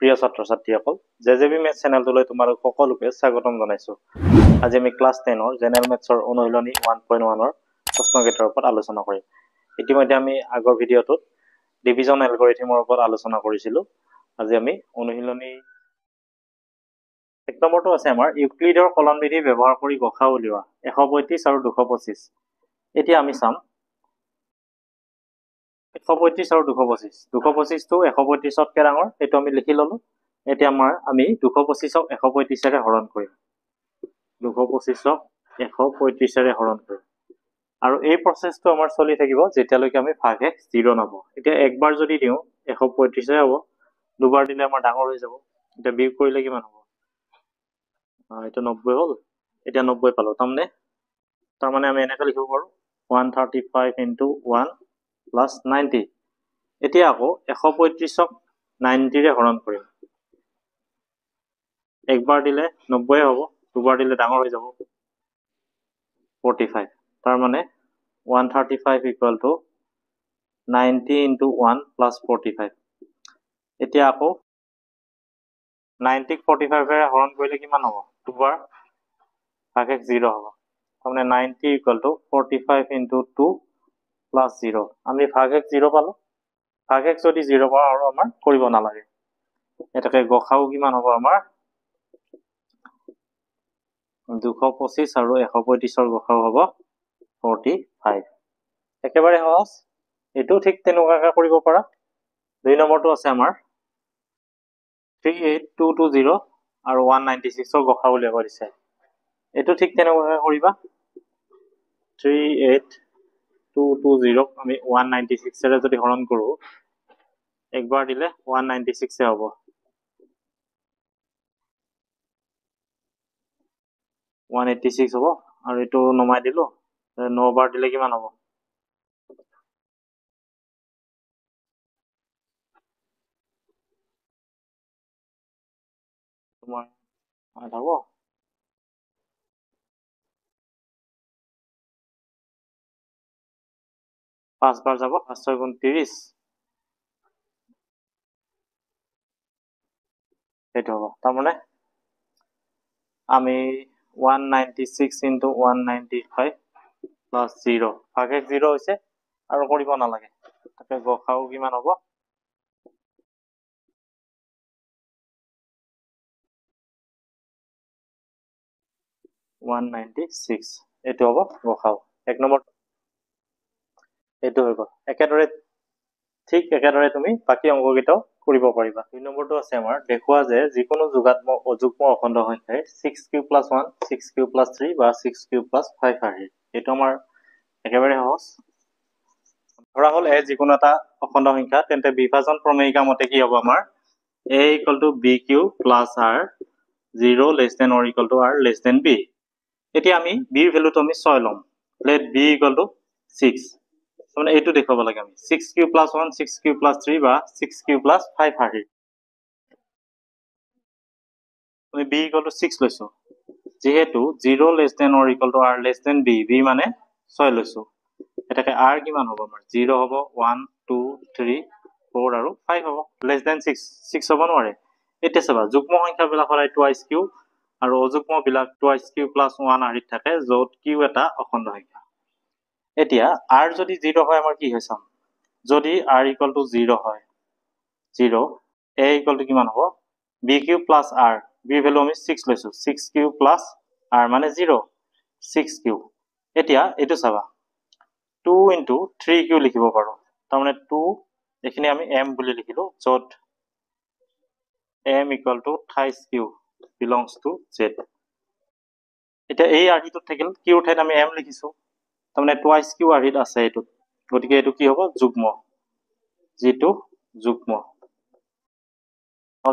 প্ৰিয় ছাত্ৰ-ছাত্ৰীসকল জেজেবি মেথছ চেনেলটোলৈ তোমালোক সকলোকে স্বাগতম জনাইছো। আজি আমি ক্লাছ 10ৰ জেনেৰেল মেথছৰ অনুশীলনী 1.1ৰ প্ৰশ্নকেইটাৰ ওপৰত আলোচনা কৰিম। ইতিমধ্যে আমি আগৰ ভিডিঅ'টোত ডিভিজন এলগৰিথমৰ ওপৰত আলোচনা কৰিছিলো। আজি আমি অনুশীলনী 1 নম্বৰটো আছে আমাৰ ইউক্লিডৰ কলন বিধি ব্যৱহাৰ কৰি গসা উলিওৱা 135 আৰু 225। এতিয়া আমি চাম 135 আৰু 225। 225টো 135তকৈ ডাঙৰ, সেইটো আমি লিখি ললো। এতিয়া আমি 225ক 135ৰে হৰণ কৰিম। 225ক 135ৰে হৰণ কৰিম। আৰু এই প্ৰচেছটো আমাৰ চলি থাকিব যেতিয়ালৈকে আমি ভাগ x 0 নাপাওঁ। এতিয়া একবাৰ যদি দিওঁ 135 হ'ব, দুবাৰ দিলে আমাৰ ডাঙৰ হৈ যাব। এতিয়া বিয়োগ কৰিলে কিমান হ'ব? এটা 90 হ'ল। এতিয়া 90 পালো। তাৰমানে আমি এনেকৈ লিখিব পাৰো 135 into 1 plus 90। এতিয়া আকৌ 135ক 90ৰে হৰণ কৰিম। একবাৰ দিলে 90 হ'ব, দুবাৰ দিলে ডাঙৰ হৈ যাব 45। তাৰমানে 135 equal to 90 into 1 plus 45। এতিয়া আকৌ 90ক 45ৰে হৰণ কৰিলে কিমান হ'ব? দুবাৰ ভাগ x 0 হ'ব। তাৰমানে 90 equal to 45 into 2 plus 0। আমি ভাগ x 0 পালো। ভাগ x যদি 0 পাওঁ আৰু আমাৰ কৰিব নালাগে। এটাকে গসাও কিমান হ'ব আমাৰ? 225 আৰু 135ৰ গসাও হ'ব 45। একেবাৰে সহজ। এইটো ঠিক তেনেকুৱাকৈ কৰিব পাৰা। 2 নম্বৰটো আছে আমাৰ 38220 আৰু 196ৰ গসা উলিয়াব দিছে। এইটো ঠিক তেনেকুৱাকৈ কৰিবা। 38220ক আমি 196ৰে যদি হৰণ কৰো, একবাৰ দিলে 196 হ'ব। 186 হ'ব আৰু এইটো নমাই দিলো। 9 বাৰ দিলে কিমান হ'ব? তোমাৰ 8 হ'ব। 5 বাৰ যাব, 5 6 গুণ 30। সেইটো হ'ব। তাৰমানে আমি 196 into 195 plus 0 ভাগ x 0 হৈছে আৰু কৰিব নালাগে। তাকে গসাও কিমান হ'ব? 196। এইটো হ'ব গসাও। 1 নম্বৰ এইটো হৈ গ'ল। ঠিক একেদৰে তুমি বাকী অংককেইটাও কৰিব পাৰিবা। 2 নম্বৰটো আছে আমাৰ দেখুওৱা যে যিকোনো যোগাত্মক অযুগ্ম অখণ্ড সংখ্যাই 6³ + 1, 6³ + 3 বা 6³ + 5 আহে। এইটো আমাৰ একেবাৰে সহজ। ধৰা হ'ল a যিকোনো এটা অখণ্ড সংখ্যা, তেন্তে বিভাজন প্ৰমেয়িকা মতে কি হ'ব আমাৰ? a = bq + r 0 less than or equal to r less than b। এতিয়া আমি b ৰ ভ্যালুটো আমি 6 ল'ম। let b = 6। মানে এইটো দেখুৱাব লাগে আমি 6³ + 1, 6³ + 3 বা 6³ + 5 আহে। আমি b = 6 লৈছো। যেহেতু 0 less than or equal to r less than b, b মানে 6 লৈছো। এটাকে r কিমান হ'ব আমাৰ? 0 হ'ব, 1 2 3 4 আৰু 5 হ'ব। less than 6 হ'ব নোৱাৰে। এতিয়া চাবা যুগ্ম সংখ্যাবিলাক সদায় টুৱাইচ কিউ আৰু অযুগ্মবিলাক টুৱাইচ কিউ + 1 আৰিত থাকে, য'ত কিউ এটা অখণ্ড সংখ্যা। এতিয়া r যদি 0 হয় আমাৰ কি হয় চাম। যদি r = 0 হয়, 0 a = কিমান হ'ব? bq + r, b ৰ ভ্যালু আমি 6 লৈছো। 6³ + r মানে 0, 6³ এতিয়া এইটো চাবা 2 into 3q লিখিব পাৰো। তাৰমানে 2 এইখিনি আমি m বুলি লিখিলো, য'ত m = 28q belongs to z। এতিয়া এই আৰ্হিটোত থাকিল কিউৰ ঠাইত আমি m লিখিছো। তাৰমানে টুৱাইচ কিউ আৰ্হিত আছে এইটোত। গতিকে এইটো কি হ'ব? যুগ্ম। যিটো যুগ্ম।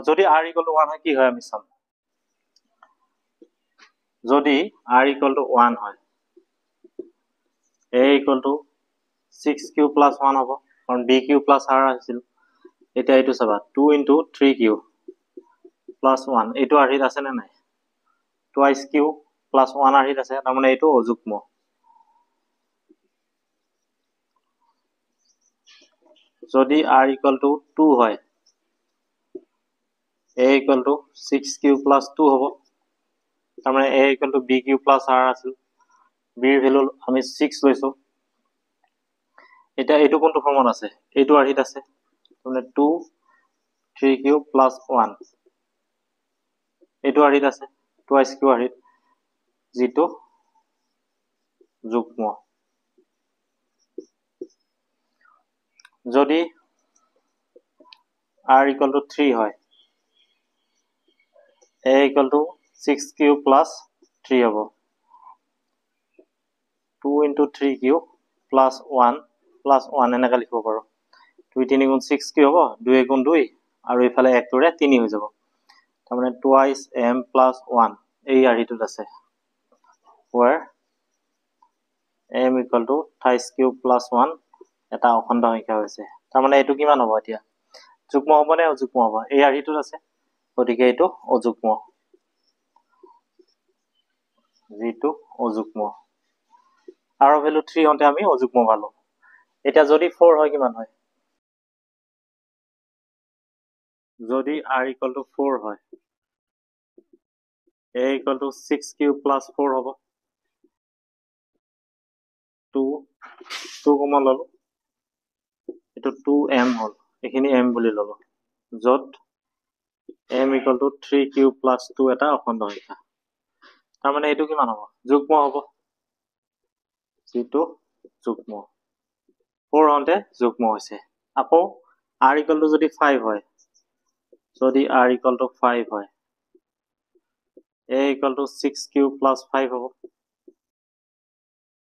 যদি r = 1 হয় কি হয় আমি চাম। যদি r = 1 হয়, a = 6q + 1 হ'ব, কাৰণ bq + r আছিল। এতিয়া এইটো চাবা 2 into 3q + 1 এইটো আৰ্হিত আছে নে নাই? টুৱাইচ কিউ + 1 আৰ্হিত আছে, তাৰমানে এইটো অযুগ্ম। যদি r = 2 হয়, a equal to 6q plus 2 হব তাৰ মানে a equal to bq plus r আছিল b ৰ ভ্যালু আমি 6 লৈছো এটা এইটো কোনটো ফৰ্মত আছে এইটো আৰহিত আছে মানে 2 3q plus 1 এইটো আৰহিত আছে twice q আৰহিত যেটো যুগ্ম যদি r equal to 3 হয় a equal to 6q plus 3 হব 2 into 3q plus 1 এনেকা লিখিব পাৰো 2 3 গুণ 6q হব 2 গুণ 2 আৰু ইফালে 1 টোৰে 3 হৈ যাব তাৰ মানে twice m plus 1 এই আৰহিটোত আছে where m equal to twice q plus 1 এটা অখণ্ড সংখ্যা হৈছে তাৰ মানে এটো কিমান হ'ব এতিয়া যুগ্ম হ'ব নে অযুগ্ম হ'ব এই আৰহিটোত আছে গতিকে এটো অযুগ্ম যেটো অযুগ্ম r ভ্যালু 3 হতে আমি অযুগ্ম পালো এটা যদি 4 হয় কিমান হয় যদি r equal to 4 হয় a equal to 6q plus 4 হব 2 কমন ললো এটো 2m হল এখিনি m বুলি ললো যত m equal to 3q plus 2 এটা অখণ্ড সংখ্যা তাৰ মানে এটো কিমান হ'ব যুগ্ম হ'ব যেটো যুগ্ম 4 হতে যুগ্ম হৈছে আকৌ r equal to যদি 5 হয় যদি r equal to 5 হয় a equal to 6q plus 5 হ'ব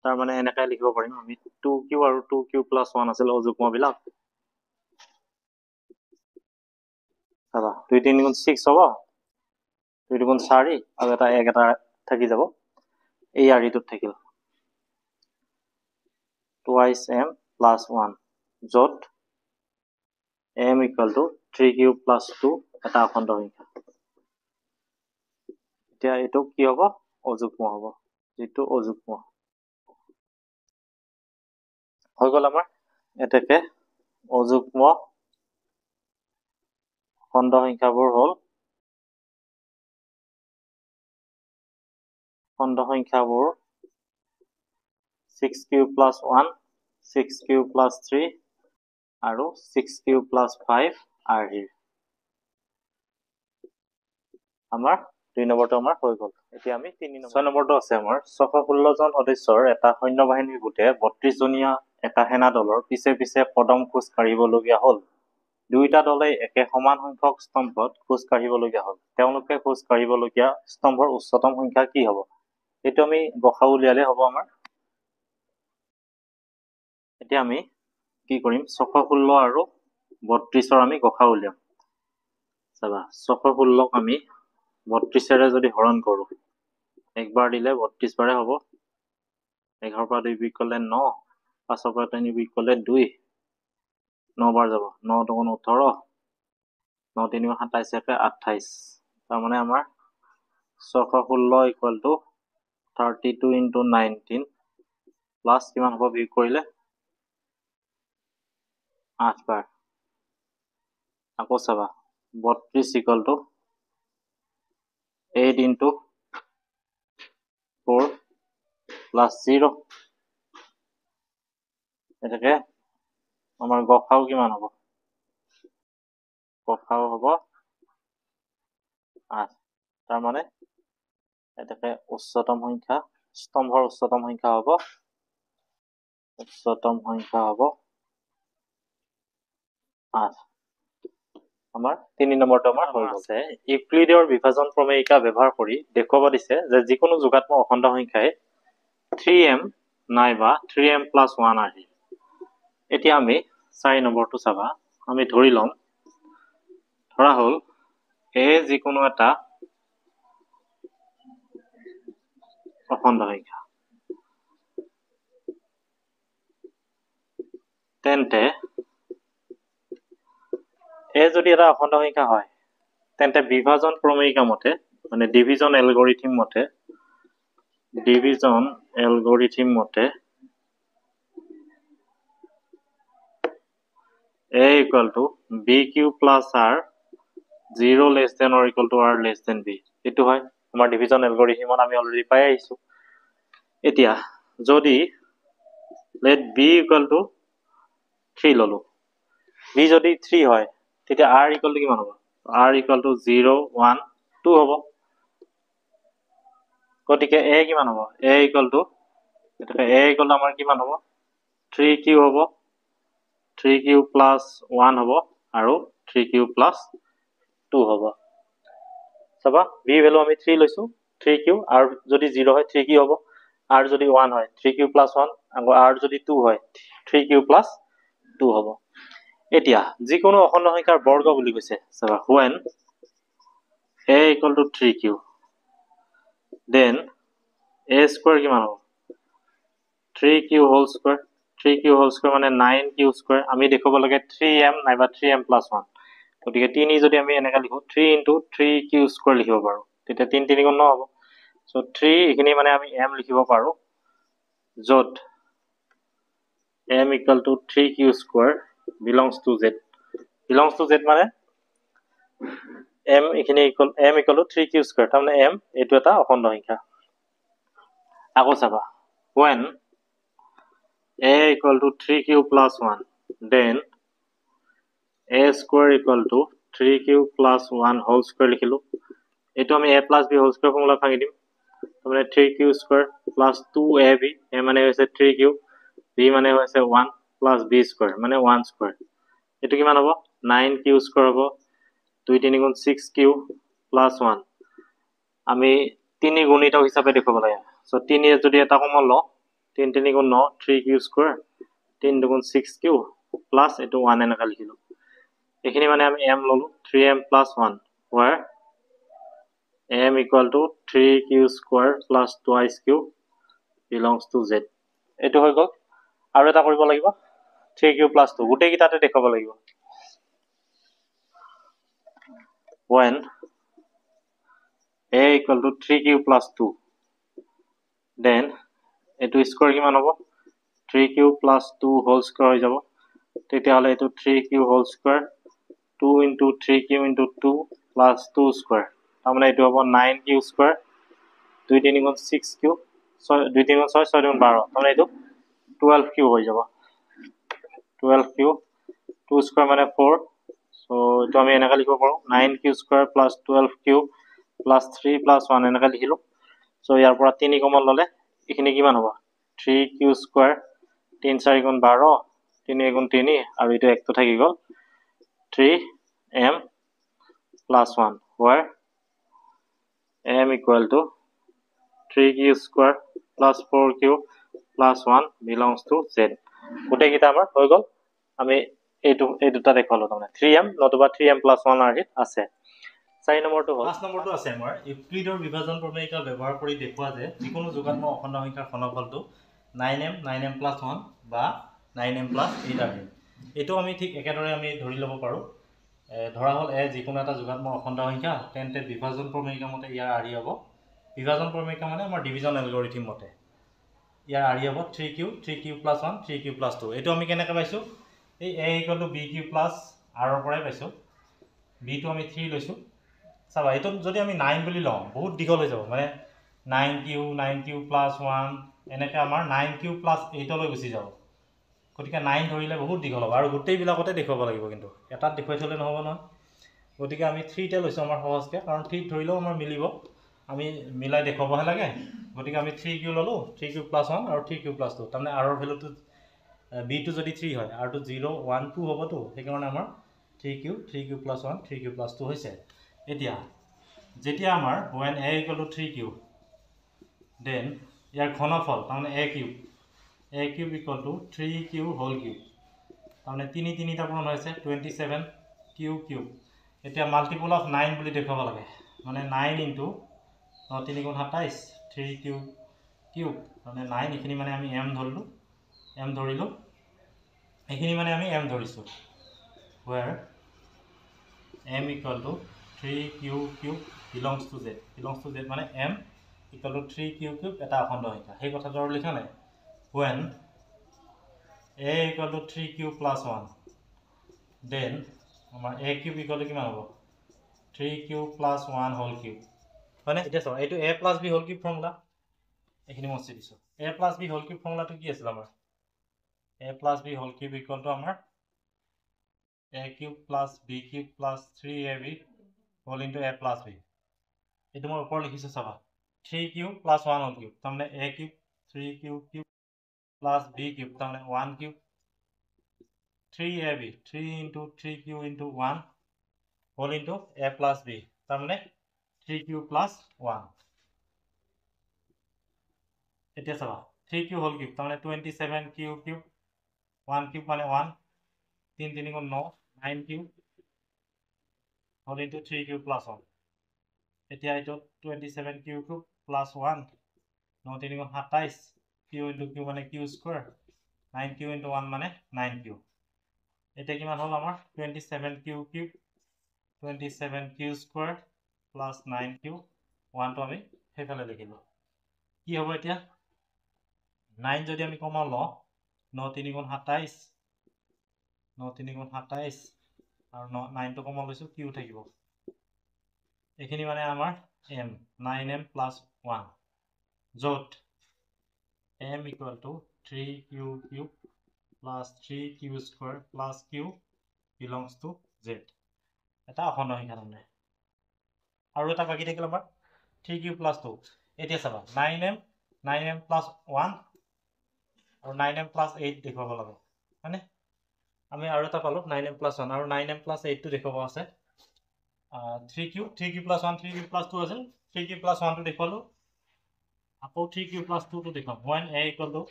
তাৰ মানে এনেকৈ লিখিব পাৰিম আমি 2q আৰু 2q plus 1 আছিল অযুগ্ম বিলাক চাবা 2 3 গুণ 6 হ'ব 2 গুণ 4 আৰু এটা 1 এটা থাকি যাব এই আৰহিটোত থাকিল twice m plus 1 যত m equal to 3q plus 2 এটা অখণ্ড সংখ্যা এতিয়া এটো কি হ'ব অযুগ্ম হ'ব যেটো অযুগ্ম হৈ গল আমাৰ এটাকে অযুগ্ম খণ্ড সংখ্যাবোৰ হল খণ্ড সংখ্যাবোৰ 6q plus 1 6q plus 3 আৰু 6q plus 5 আৰহিৰ আমাৰ 2 নম্বৰটো আমাৰ হৈ গল এতিয়া আমি 3 নম্বৰ 6 নম্বৰটো আছে আমাৰ 616 জন সদস্যৰ এটা সৈন্যবাহিনীৰ গোটে 32 জনীয়া এটা সেনা দলৰ পিছে পিছে পদম খোজ কাঢ়িবলগীয়া হল দুইটা দলে একে সমান সংখ্যক স্তম্ভত খোজ কাঢ়িবলগীয়া হল তেওঁলোকে খোজ কাঢ়িবলগীয়া স্তম্ভৰ উচ্চতম সংখ্যা কি হ'ব এটো আমি গসাউ উলিয়ালে হ'ব আমাৰ এতিয়া আমি কি কৰিম 616 আৰু 32ৰ আমি গসাউ উলিয়াম চাবা 616 আমি 32 যদি হৰণ কৰো একবাৰ দিলে 32 বাৰে হ'ব 11 পৰা 2 বিয়োগ কৰিলে 9 5 পৰা 3 বিয়োগ কৰিলে 2 9 বাৰ যাব 9 2 18 9 3 27 28 তাৰ মানে আমাৰ 616 equal to 32 into 19 plus কিমান হ'ব বিয়োগ কৰিলে 8 বাৰ আকৌ চাবা 32 equal to 8 into 4 plus 0 এটাকে আমাৰ গসাউ কিমান হ'ব গসাউ হ'ব 8 তাৰ মানে এটাকে উচ্চতম সংখ্যা স্তম্ভৰ উচ্চতম সংখ্যা হ'ব 8 আমাৰ 3 নম্বৰটো আমাৰ হৈ গল আছে ইউক্লিডৰ বিভাজন প্ৰমেয়িকা ব্যৱহাৰ কৰি দেখুৱাব দিছে যে যিকোনো যোগাত্মক অখণ্ড সংখ্যাই 3m নাইবা 3m plus 1 আহি এতিয়া আমি 4 নম্বৰটো চাবা আমি ধৰি লম ধৰা হল a যিকোনো এটা অখণ্ড সংখ্যা তেন্তে a যদি এটা অখণ্ড সংখ্যা হয় তেন্তে বিভাজন প্ৰমেয়িকা মতে মানে ডিভিজন এলগৰিথম মতে a equal to bq plus r 0 less than or equal to r less than b এটো হয় আমাৰ ডিভিজন এলগৰিথমত আমি অলৰেডি পাই আহিছো এতিয়া যদি let b equal to 3 ললো b যদি 3 হয় তেতিয়া r equal to কিমান হ'ব r equal to 0 1 2 হ'ব গতিকে a কিমান হ'ব a equal to আমাৰ কিমান হ'ব 3q হ'ব 3q plus 1 হ'ব আৰু 3q plus 2 হ'ব সবা b ভ্যালু আমি 3 লৈছো 3q আৰু যদি 0 হয় 3q হ'ব আৰু যদি 1 হয় 3q plus 1 আৰু যদি 2 হয় 3q plus 2 হ'ব এতিয়া যিকোনো অখণ্ড সংখ্যাৰ বৰ্গ বুলি কৈছে সবা when a equal to 3q then a square কিমান হ'ব 3q whole square 3q whole square মানে 9q square আমি দেখব লাগে 3m নাইবা 3m plus 1 গতিকে 3 যদি আমি এনেকা লিখো 3 into 3q square লিখিব পাৰো তেতিয়া 3 3 গুণ হ'ব সো 3 এখিনি মানে আমি m লিখিব পাৰো যত m equal to 3q square belongs to z মানে m এখিনি equal to 3q square তাৰমানে m এটো এটা অখণ্ড সংখ্যা আকৌ চাবা when a equal to 3q plus 1 then a square equal to 3q plus 1 whole square লিখিলো এটো আমি a plus b whole square formula ভাঙি দিম মানে 3q square plus 2ab a মানে হৈছে 3q b মানে হৈছে 1 plus b square মানে 1 square এটো কিমান হ'ব 9q square হ'ব 2 3 গুণ 6q plus 1 আমি 3 গুণিতক হিচাপে দেখব লাগে সো 3 এ যদি এটা কমন ল 3 3 গুণ 9 3q square 3 গুণ 6q plus এটো 1 এনেকা লিখিলো এখিনি মানে আমি m ললো 3m plus 1 where m equal to 3q square plus twice q belongs to z এটো হৈ গল আৰু এটা কৰিব লাগিব 3q plus 2 গুটে কিটাতে দেখাব লাগিব when a equal to 3q plus 2 then এটো স্কয়ার কিমান হ'ব 3q plus 2 whole square হৈ যাব তেতিয়া হলে এটো 3q whole square 2 into 3q into 2 plus 2 square তাৰমানে এটো হ'ব 9q square 2 3 গুণ 6q 2 3 গুণ 6 6 গুণ 12 তাৰমানে এটো 12q হৈ যাব 12q 2 square মানে 4 so এটো আমি এনেকা লিখিব পাৰো 9q square plus 12q plus 3 plus 1 এনেকা লিখিলো so ইয়াৰ পৰা 3 কমন ললে এখিনি কিমান হ'ব 3q square 3 4 গুণ 12 3 গুণ 3 আৰু এটো একটো থাকি গল 3m plus 1 where m equal to 3q square plus 4q plus 1 belongs to z গুটে কিটা আমাৰ হৈ গল আমি এই দুটা দেখালো তাৰমানে 3m নতুবা 3m plus 1 আৰ আছে 4 নম্বৰটো হল 5 নম্বৰটো আছে আমাৰ ইউক্লিডৰ বিভাজন প্ৰমেয়িকা ব্যৱহাৰ কৰি দেখুৱা যে যিকোনো যোগাত্ম অখণ্ড সংখ্যাৰ ঘনফলটো 9m plus 1 বা 9m plus 8 আছে এটো আমি ঠিক একেদৰে আমি ধৰি লব পাৰো ধৰা হল এ যিকোনো এটা যোগাত্ম অখণ্ড সংখ্যা তেন্তে বিভাজন প্ৰমেয়িকা মতে ইয়াৰ আৰি হ'ব বিভাজন প্ৰমেয়িকা মানে আমাৰ ডিভিজন এলগৰিথম মতে ইয়াৰ আৰি হ'ব 3q plus 1 3q plus 2 এটো আমি কেনেকৈ পাইছো এই a equal to bq plus r ৰ পৰাই পাইছো b টো আমি 3 লৈছো চাবা এটো যদি আমি 9 বুলি লওঁ বহুত দীঘল হৈ যাব মানে 9q plus 1 এনেকৈ আমাৰ 9q plus 8 লৈ গুচি যাব গতিকে 9 ধৰিলে বহুত দীঘল হ'ব আৰু গোটেই বিলাকতে দেখুৱাব লাগিব কিন্তু এটাত দেখুৱাই থলে নহব নহয় গতিকে আমি 3 তে লৈছো আমাৰ সহজকে কাৰণ 3 ধৰিলেও আমাৰ মিলিব আমি মিলাই দেখুৱাবহে লাগে গতিকে আমি 3q ললো 3q plus 1 আৰু 3q plus 2 তাৰমানে r ৰ ভ্যালুটো b টো যদি 3 হয় r টো 0 1 2 হ'ব তো সেই কাৰণে আমাৰ 3q plus 1 3q plus 2 হৈছে এতিয়া যেতিয়া আমাৰ when a equal to 3q then ইয়াৰ ঘনফল তাৰমানে a cube equal to 3q whole cube তাৰমানে 3 3 টা পূৰণ হৈছে 27q cube এতিয়া মাল্টিপল অফ 9 বুলি দেখাব লাগে মানে 9 into 3 গুণ 27 3q cube মানে 9 এখিনি মানে আমি m ধৰিলো এখিনি মানে আমি m ধৰিছো where m equal to 3q cube belongs to z মানে m equal to 3q cube এটা অখণ্ড সংখ্যা সেই কথাটো আৰু লিখা নাই when a equal to 3q plus 1 then আমাৰ a cube equal to কিমান হ'ব 3q plus 1 whole cube মানে এটা চাও এইটো a plus b whole cube formula এখিনি মছি দিছো a plus b whole cube ফৰ্মুলাটো কি আছিল আমাৰ a plus b whole cube equal to আমাৰ a cube plus b cube plus 3ab whole into a plus b এইটো মই ওপৰ লিখিছো চাবা 3q plus 1 whole cube তাৰমানে a cube 3q cube plus b cube তাৰমানে 1 cube 3ab 3 into 3q into 1 whole into a plus b তাৰমানে 3q plus 1 এতিয়া চাবা 3q whole cube তাৰমানে 27q cube 1 cube মানে 1 3 3 গুণ 9 9q whole into 3q plus 1 এতিয়া এইটো 27q cube plus 1 9 3 গুণ 27 q into q মানে q square 9q into 1 মানে 9q এতিয়া কিমান হ'ল আমাৰ 27q cube 27q square plus 9q 1 টো আমি হেফালে লিখিলো কি হ'ব এতিয়া 9 যদি আমি কমা ল 9 3 গুণ 27 9 3 গুণ 27 আৰু 9 টো কমা লৈছো q থাকিব এখিনি মানে আমাৰ m 9m plus 1 যত m equal to 3q cube plus 3q square plus q belongs to z এটা অখণ্ড সংখ্যা তাৰমানে আৰু এটা বাকি থাকিল আমাৰ 3q plus 2 এতিয়া চাবা 9m plus 1 আৰু 9m plus 8 দেখুৱাব লাগে মানে আমি আৰু এটা পালো 9m plus 1 আৰু 9m plus 8 টো দেখুৱাব আছে 3q plus 1 3q plus 2 আছিল 3q plus 1 টো দেখুৱালো আকৌ 3q plus 2 টো দেখাম when a equal to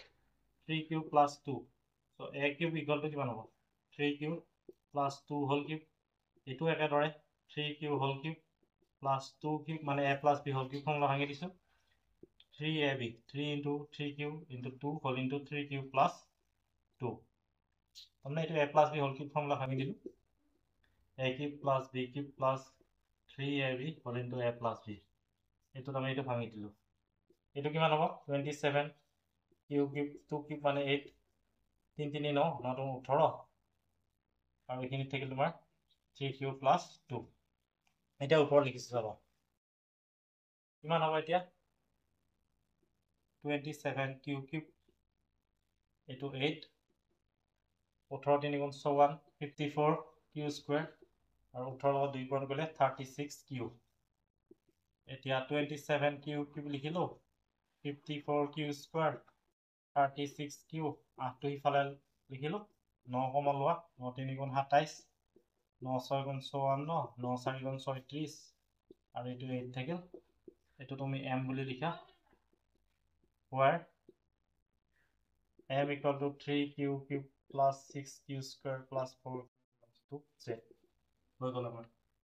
3q plus 2 so a cube equal to কিমান হ'ব 3q plus 2 whole cube এটো একেদৰে 3q whole cube plus 2 cube মানে a plus b whole cube formula ভাঙি দিছো 3ab 3 into 3q into 2 whole into 3q plus 2 তাৰমানে এইটো a plus b whole cube formula ভাঙি দিলো a cube plus b cube plus 3ab whole into a plus b এইটো আমি এইটো ভাঙি দিলো এইটো কিমান হ'ব 27 q cube 2 cube মানে 8 3 3 9 9 টো 18 আৰু এখিনি থাকিল তোমাৰ 3q plus 2 এটা ওপৰ লিখিছো চাবা কিমান হ'ব এতিয়া 27q cube এটো 8 18 3 গুণ 54 54q square আৰু 18 লগত 2 পূৰণ কৰিলে 36q এতিয়া 27q cube লিখিলো 54q square 36q 8 টো ইফালে লিখিলো 9 কমা লোৱা 9 3 গুণ 27 9 6 গুণ 54 9 4 গুণ 36 আৰু এইটো 8 থাকিল এইটো তুমি m বুলি লিখা where m equal to 3q cube plus 6q square plus 4 to z হৈ গ'ল আমাৰ